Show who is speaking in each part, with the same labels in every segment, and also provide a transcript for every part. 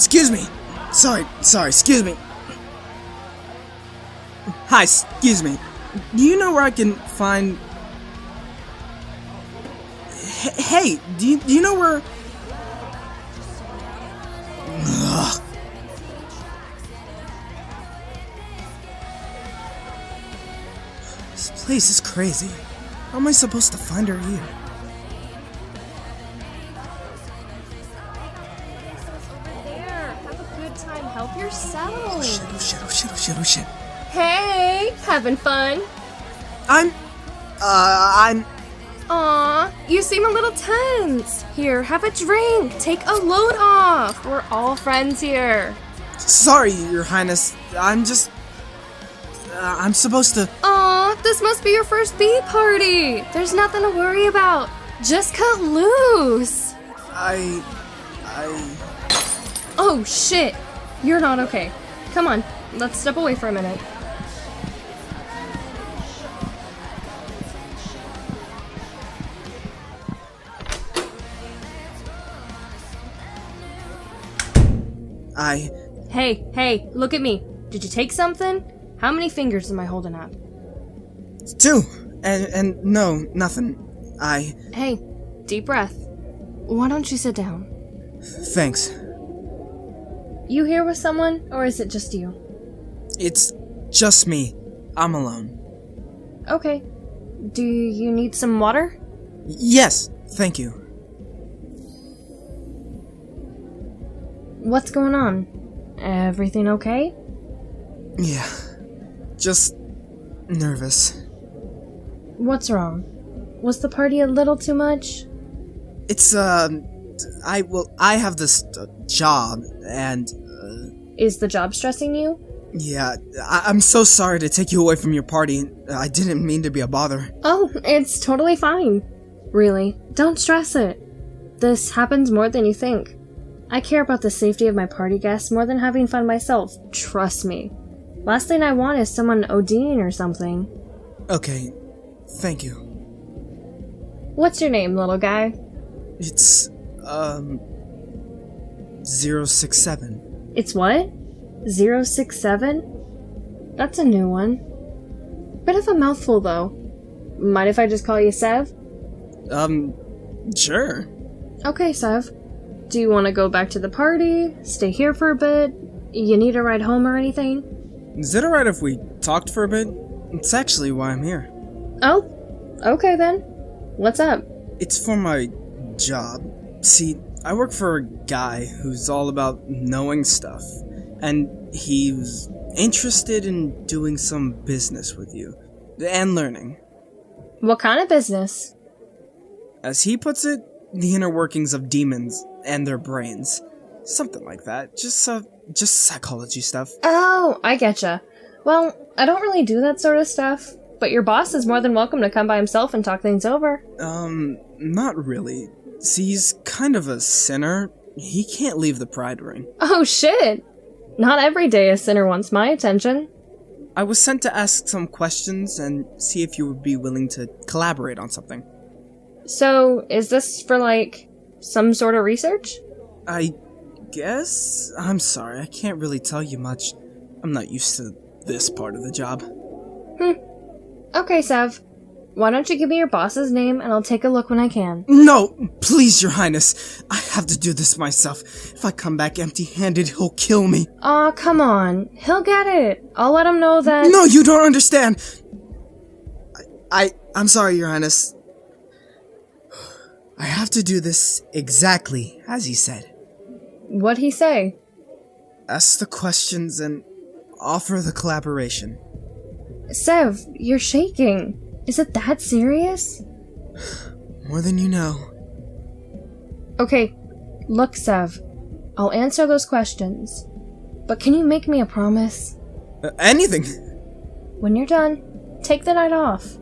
Speaker 1: Excuse me. Sorry, excuse me. Hi, excuse me. Do you know where I can find... Hey, do you know where... Ugh. This place is crazy. How am I supposed to find her here?
Speaker 2: There, have a good time. Help yourself.
Speaker 1: Oh shit.
Speaker 2: Hey, having fun?
Speaker 1: I'm...
Speaker 2: Aw, you seem a little tense. Here, have a drink. Take a load off. We're all friends here.
Speaker 1: Sorry, Your Highness. I'm just... I'm supposed to...
Speaker 2: Aw, this must be your first bee party. There's nothing to worry about. Just cut loose. Oh, shit. You're not okay. Come on, let's step away for a minute. Hey, look at me. Did you take something? How many fingers am I holding up?
Speaker 1: 2. And no, nothing.
Speaker 2: Hey, deep breath. Why don't you sit down?
Speaker 1: Thanks.
Speaker 2: You here with someone, or is it just you?
Speaker 1: It's just me. I'm alone.
Speaker 2: Okay. Do you need some water?
Speaker 1: Yes, thank you.
Speaker 2: What's going on? Everything okay?
Speaker 1: Yeah. Just... nervous.
Speaker 2: What's wrong? Was the party a little too much?
Speaker 1: It's, I have this job, and,
Speaker 2: Is the job stressing you?
Speaker 1: yeah, I'm so sorry to take you away from your party. I didn't mean to be a bother.
Speaker 2: Oh, it's totally fine. Really, don't stress it. This happens more than you think. I care about the safety of my party guests more than having fun myself, trust me. Last thing I want is someone ODing or something.
Speaker 1: Okay, thank you.
Speaker 2: What's your name, little guy?
Speaker 1: It's, 067.
Speaker 2: It's what? 067? That's a new one. Bit of a mouthful, though. Mind if I just call you Sev?
Speaker 1: Sure.
Speaker 2: Okay, Sev. Do you want to go back to the party? Stay here for a bit? You need a ride home or anything?
Speaker 1: Is it alright if we talked for a bit? It's actually why I'm here.
Speaker 2: Oh, okay then. What's up?
Speaker 1: It's for my job. See, I work for a guy who's all about knowing stuff, and he's interested in doing some business with you, and learning.
Speaker 2: What kind of business?
Speaker 1: As he puts it, the inner workings of demons and their brains. Something like that. Just psychology stuff.
Speaker 2: Oh, I getcha. Well, I don't really do that sort of stuff, but your boss is more than welcome to come by himself and talk things over.
Speaker 1: Not really. See, he's kind of a sinner. He can't leave the Pride Ring.
Speaker 2: Oh shit! Not every day a sinner wants my attention.
Speaker 1: I was sent to ask some questions and see if you would be willing to collaborate on something.
Speaker 2: So, is this for, like, some sort of research?
Speaker 1: I guess? I'm sorry, I can't really tell you much. I'm not used to this part of the job.
Speaker 2: Okay, Sev. Why don't you give me your boss's name and I'll take a look when I can.
Speaker 1: No! Please, Your Highness! I have to do this myself. If I come back empty-handed, he'll kill me.
Speaker 2: Aw, come on. He'll get it. I'll let him know that—
Speaker 1: No, you don't understand! I'm sorry, Your Highness. I have to do this exactly as he said.
Speaker 2: What'd he say?
Speaker 1: Ask the questions and offer the collaboration.
Speaker 2: Sev, you're shaking. Is it that serious?
Speaker 1: More than you know.
Speaker 2: Okay, look, Sev. I'll answer those questions. But can you make me a promise?
Speaker 1: Anything!
Speaker 2: When you're done, take the night off.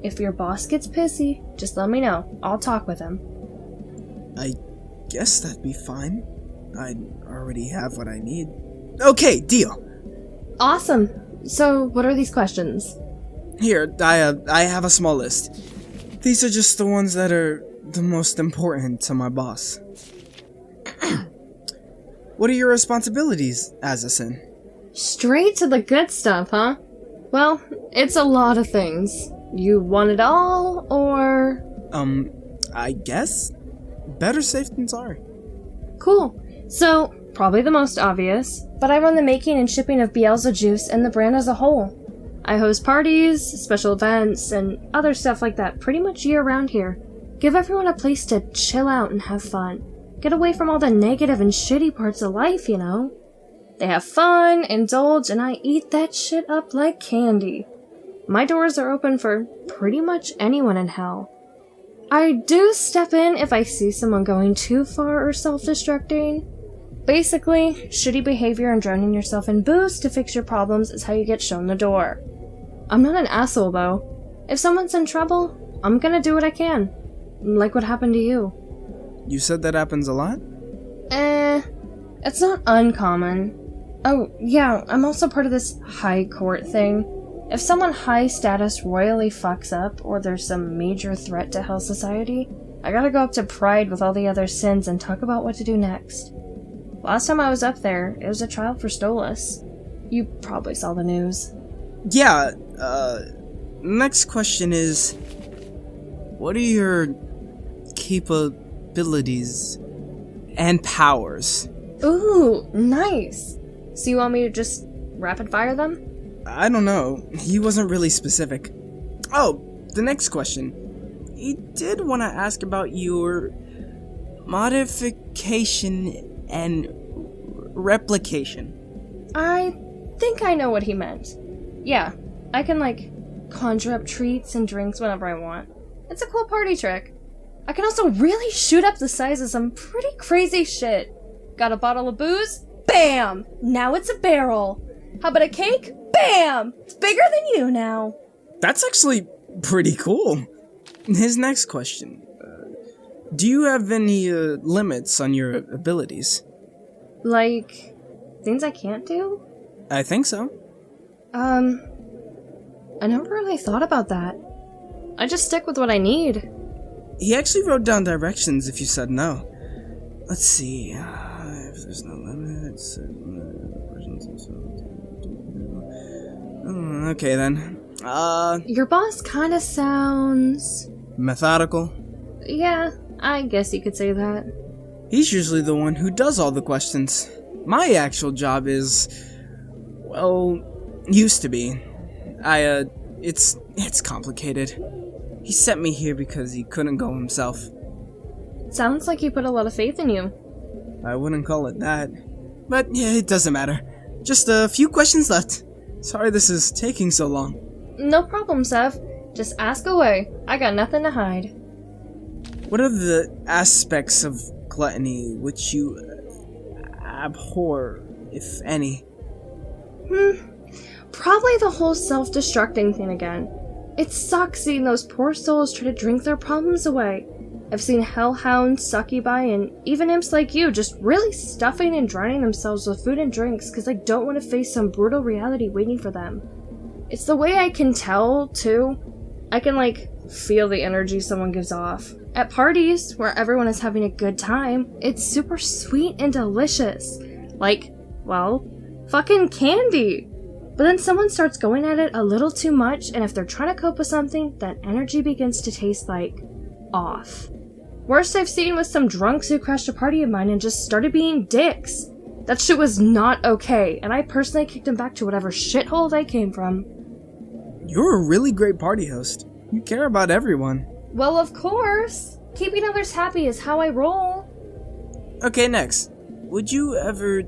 Speaker 2: If your boss gets pissy, just let me know. I'll talk with him.
Speaker 1: I guess that'd be fine. I already have what I need. Okay, deal.
Speaker 2: Awesome. So, what are these questions?
Speaker 1: Here, I have a small list. These are just the ones that are the most important to my boss. What are your responsibilities as a sin?
Speaker 2: Straight to the good stuff, huh? Well, it's a lot of things. You want it all, or...
Speaker 1: I guess? Better safe than sorry.
Speaker 2: Cool. So, probably the most obvious, but I run the making and shipping of Beelzebub and the brand as a whole. I host parties, special events, and other stuff like that pretty much year-round here. Give everyone a place to chill out and have fun. Get away from all the negative and shitty parts of life, you know? They have fun, indulge, and I eat that shit up like candy. My doors are open for pretty much anyone in hell. I do step in if I see someone going too far or self-destructing. Basically, shitty behavior and drowning yourself in booze to fix your problems is how you get shown the door. I'm not an asshole, though. If someone's in trouble, I'm gonna do what I can. Like what happened to you.
Speaker 1: You said that happens a lot?
Speaker 2: It's not uncommon. Oh, yeah, I'm also part of this high court thing. If someone high status royally fucks up, or there's some major threat to hell society, I gotta go up to Pride with all the other sins and talk about what to do next. Last time I was up there, it was a trial for Stolas. You probably saw the news.
Speaker 1: Yeah, next question is... What are your capabilities and powers?
Speaker 2: Ooh, nice! So you want me to just rapid fire them?
Speaker 1: I don't know. He wasn't really specific. Oh, the next question. He did want to ask about your modification and replication.
Speaker 2: I think I know what he meant. Yeah, I can, conjure up treats and drinks whenever I want. It's a cool party trick. I can also really shoot up the size of some pretty crazy shit. Got a bottle of booze? Bam! Now it's a barrel. How about a cake? Bam! It's bigger than you now.
Speaker 1: That's actually pretty cool. His next question. Do you have any limits on your abilities?
Speaker 2: Like, things I can't do?
Speaker 1: I think so.
Speaker 2: I never really thought about that. I just stick with what I need.
Speaker 1: He actually wrote down directions if you said no. Let's see. If there's no limits... okay then.
Speaker 2: Your boss kinda sounds...
Speaker 1: methodical?
Speaker 2: Yeah, I guess you could say that.
Speaker 1: He's usually the one who does all the questions. My actual job is... well, used to be. It's complicated. He sent me here because he couldn't go himself.
Speaker 2: Sounds like he put a lot of faith in you.
Speaker 1: I wouldn't call it that. But yeah, it doesn't matter. Just a few questions left. Sorry this is taking so long.
Speaker 2: No problem, Sev. Just ask away. I got nothing to hide.
Speaker 1: What are the aspects of gluttony which you abhor, if any?
Speaker 2: Probably the whole self-destructing thing again. It sucks seeing those poor souls try to drink their problems away. I've seen hellhounds, succubi, and even imps like you just really stuffing and drowning themselves with food and drinks because they don't want to face some brutal reality waiting for them. It's the way I can tell, too. I can, feel the energy someone gives off. At parties, where everyone is having a good time, it's super sweet and delicious. Fucking candy! But then someone starts going at it a little too much, and if they're trying to cope with something, that energy begins to taste off. Worst I've seen was some drunks who crashed a party of mine and just started being dicks. That shit was not okay, and I personally kicked them back to whatever shithole they came from.
Speaker 1: You're a really great party host. You care about everyone.
Speaker 2: Well, of course! Keeping others happy is how I roll.
Speaker 1: Okay, next. Would you ever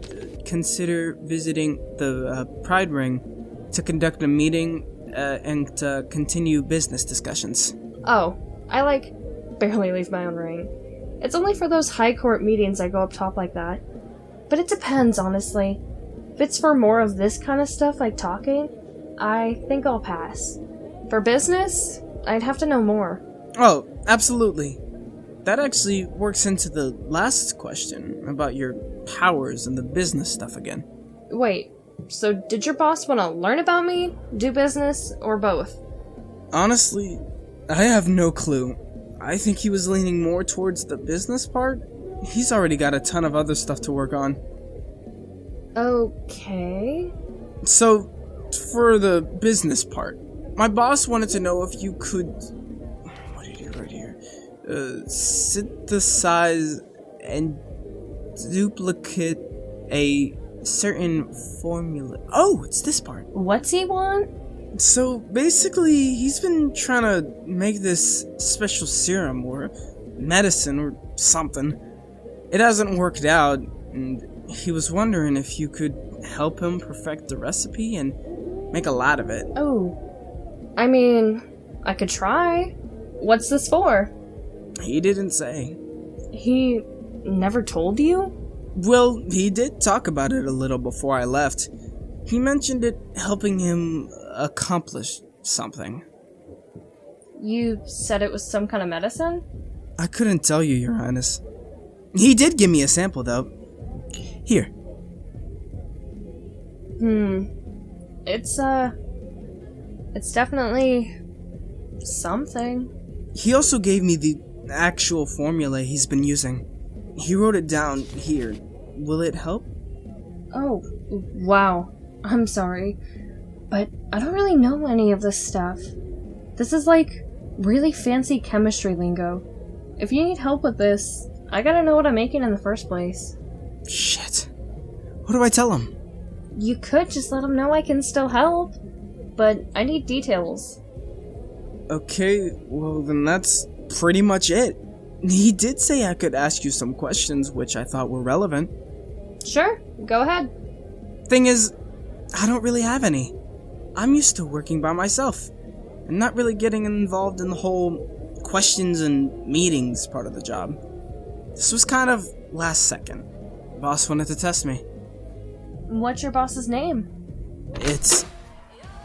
Speaker 1: consider visiting the Pride Ring to conduct a meeting and to continue business discussions?
Speaker 2: Oh, I barely leave my own ring. It's only for those high court meetings I go up top like that. But it depends, honestly. If it's for more of this kind of stuff, like talking, I think I'll pass. For business, I'd have to know more.
Speaker 1: Oh, absolutely. That actually works into the last question about your powers and the business stuff again.
Speaker 2: Wait, so did your boss want to learn about me, do business, or both?
Speaker 1: Honestly, I have no clue. I think he was leaning more towards the business part. He's already got a ton of other stuff to work on.
Speaker 2: Okay.
Speaker 1: So, for the business part, my boss wanted to know if you could... What did you write here? Synthesize and duplicate a certain formula. Oh, it's this part.
Speaker 2: What's he want?
Speaker 1: So, basically, he's been trying to make this special serum or medicine or something. It hasn't worked out, and he was wondering if you could help him perfect the recipe and make a lot of it.
Speaker 2: Oh. I mean, I could try. What's this for?
Speaker 1: He didn't say.
Speaker 2: He never told you?
Speaker 1: Well, he did talk about it a little before I left. He mentioned it helping him accomplish something.
Speaker 2: You said it was some kind of medicine?
Speaker 1: I couldn't tell you, Your Highness. He did give me a sample, though. Here.
Speaker 2: It's definitely something.
Speaker 1: He also gave me the actual formula he's been using. He wrote it down here. Will it help?
Speaker 2: Oh, wow. I'm sorry. But I don't really know any of this stuff. This is like really fancy chemistry lingo. If you need help with this, I gotta know what I'm making in the first place.
Speaker 1: Shit. What do I tell him?
Speaker 2: You could just let him know I can still help, but I need details.
Speaker 1: Okay, well then that's pretty much it. He did say I could ask you some questions which I thought were relevant.
Speaker 2: Sure, go ahead.
Speaker 1: Thing is, I don't really have any. I'm used to working by myself, and not really getting involved in the whole questions and meetings part of the job. This was kind of last second. Boss wanted to test me.
Speaker 2: What's your boss's name?
Speaker 1: It's...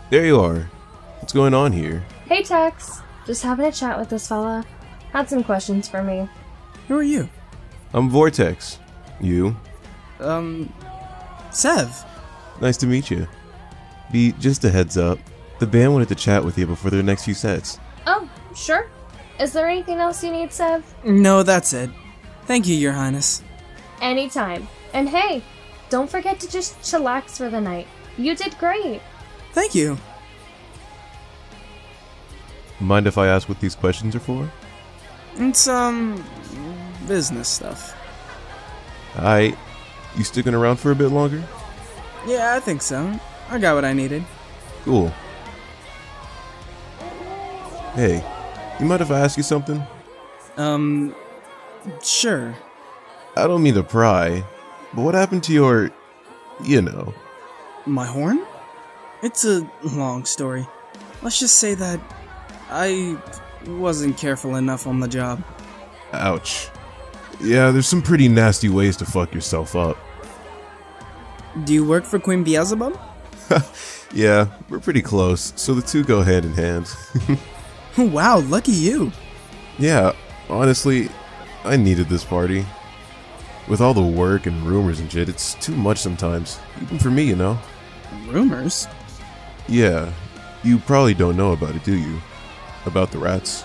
Speaker 3: There you are. What's going on here?
Speaker 2: Hey Tex, just having a chat with this fella. Had some questions for me.
Speaker 1: Who are you?
Speaker 3: I'm Vortex. You?
Speaker 1: Sev.
Speaker 3: Nice to meet you. Just a heads up. The band wanted to chat with you before their next few sets.
Speaker 2: Oh, sure. Is there anything else you need, Sev?
Speaker 1: No, that's it. Thank you, Your Highness.
Speaker 2: Anytime. And hey, don't forget to just chillax for the night. You did great.
Speaker 1: Thank you.
Speaker 3: Mind if I ask what these questions are for?
Speaker 1: It's, business stuff.
Speaker 3: You sticking around for a bit longer?
Speaker 1: Yeah, I think so. I got what I needed.
Speaker 3: Cool. Hey, you mind if I ask you something?
Speaker 1: Sure.
Speaker 3: I don't mean to pry, but what happened to your...
Speaker 1: My horn? It's a long story. Let's just say that I wasn't careful enough on the job.
Speaker 3: Ouch. Yeah, there's some pretty nasty ways to fuck yourself up.
Speaker 1: Do you work for Queen Beelzebub?
Speaker 3: Yeah, we're pretty close, so the two go hand in hand.
Speaker 1: Wow, lucky you.
Speaker 3: Yeah, honestly, I needed this party. With all the work and rumors and shit, it's too much sometimes. Even for me,
Speaker 1: Rumors?
Speaker 3: Yeah, you probably don't know about it, do you? About the rats?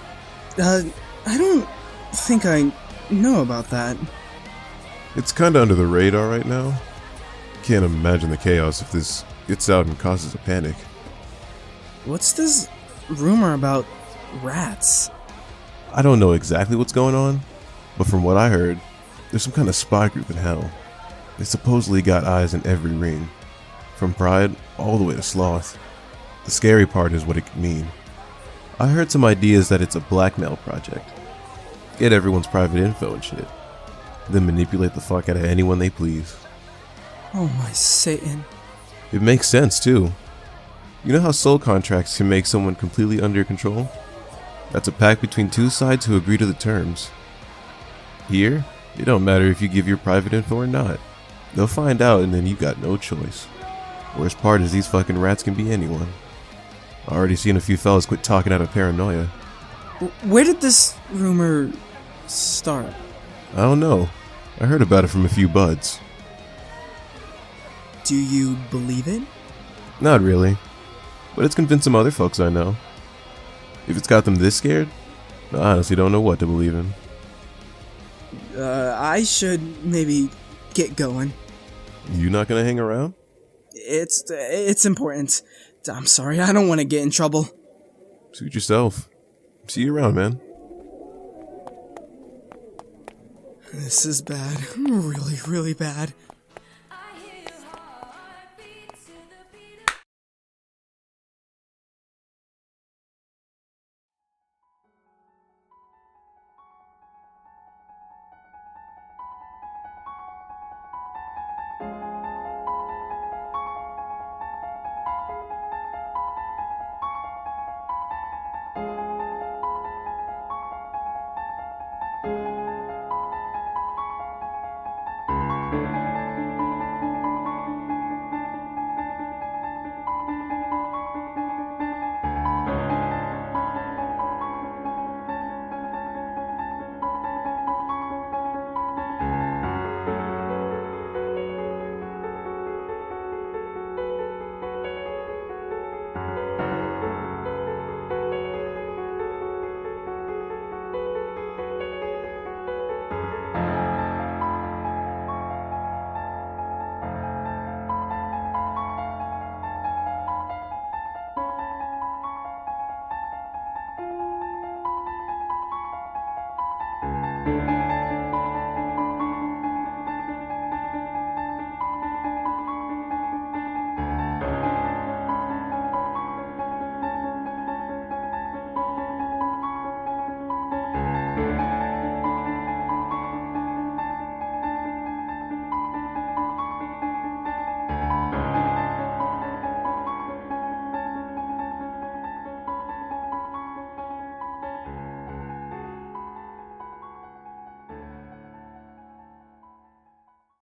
Speaker 1: I don't think I know about that.
Speaker 3: It's kinda under the radar right now. Can't imagine the chaos if this gets out and causes a panic.
Speaker 1: What's this rumor about rats?
Speaker 3: I don't know exactly what's going on, but from what I heard, there's some kind of spy group in hell. They supposedly got eyes in every ring, from Pride all the way to Sloth. The scary part is what it could mean. I heard some ideas that it's a blackmail project. Get everyone's private info and shit, then manipulate the fuck out of anyone they please.
Speaker 1: Oh my Satan.
Speaker 3: It makes sense too. You know how soul contracts can make someone completely under your control? That's a pact between two sides who agree to the terms. Here, it don't matter if you give your private info or not. They'll find out and then you got no choice. Worst part is these fucking rats can be anyone. I already seen a few fellas quit talking out of paranoia.
Speaker 1: Where did this rumor start?
Speaker 3: I don't know. I heard about it from a few buds.
Speaker 1: Do you believe it?
Speaker 3: Not really. But it's convinced some other folks I know. If it's got them this scared, I honestly don't know what to believe in.
Speaker 1: I should maybe get going.
Speaker 3: You not gonna hang around?
Speaker 1: It's important. I'm sorry, I don't want to get in trouble.
Speaker 3: Suit yourself. See you around, man.
Speaker 1: This is bad. Really, really bad.